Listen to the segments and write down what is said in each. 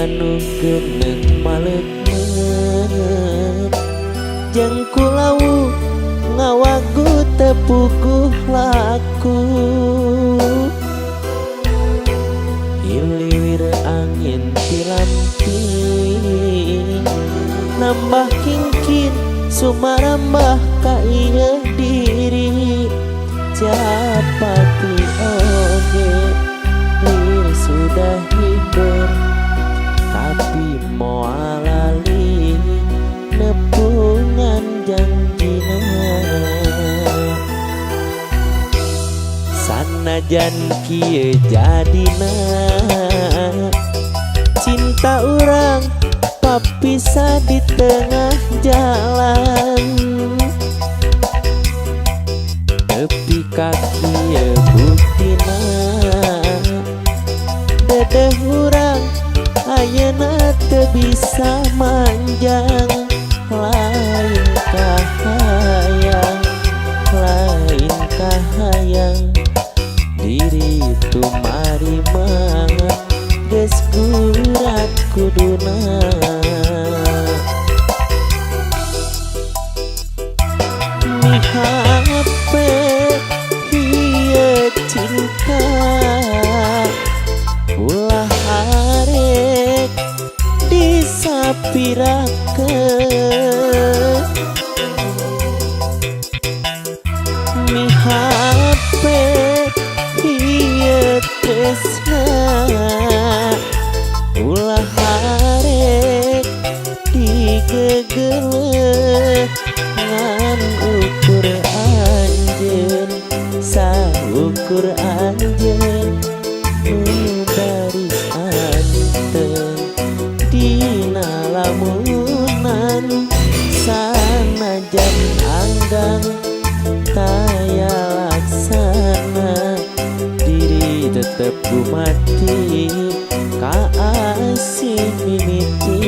nu geneng maleukmeun jeung kulau ngawagu tepuguh laku hiliwir angin tilamping nambah kingkin sumarambah ka ieu diri japati oge lir sudah hidur tapi moal lali nepungan janjina sanajan kieu jadina cinta urang papisah di tengah jalan tepi kaki buktina dedeh urang ayeuna teu bisa manjang lain kahayang diri tumari mah geus gurat kuduna mihape ieu cinta ulah arek disapirakeun mihape ieu tresna ulah arek digegeleh ngan ukur anjeun saukur anjeun nu baris anteng dina lamunan sanajan anggang taya laksana diri tetep kumati ka asih mimiti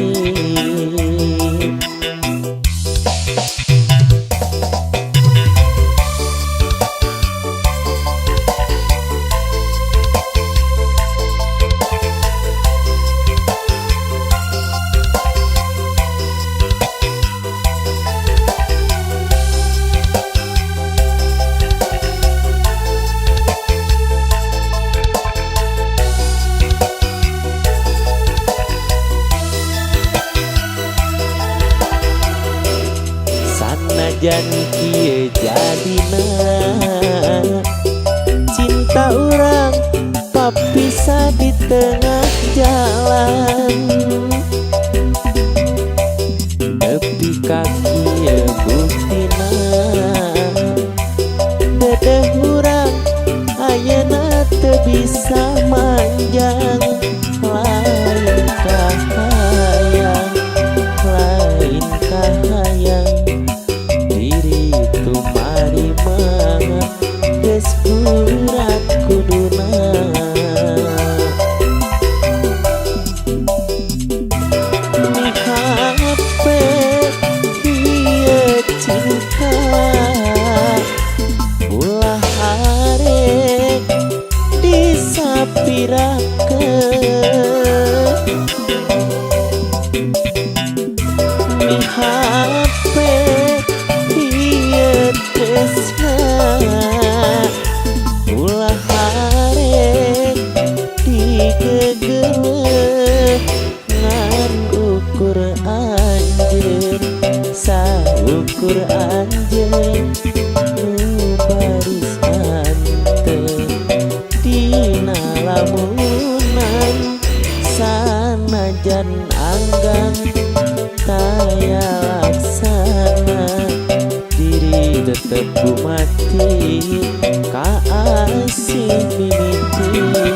sanajan kieu jadina cinta urang papisah di tengah jalan tepi kaki buktina dedeh urang ayeuna teu bisa manjang lain kahayang diri tumari mah geus gurat kuduna mihape ieu cinta ulah arek disapirakeun mihape ieu tresna ulah arek digegeleh ngan ukur anjeun saukur anjeun nu baris anteng dina lamunan sanajan anggang taya laksana diri tetep kumati ka asih mimiti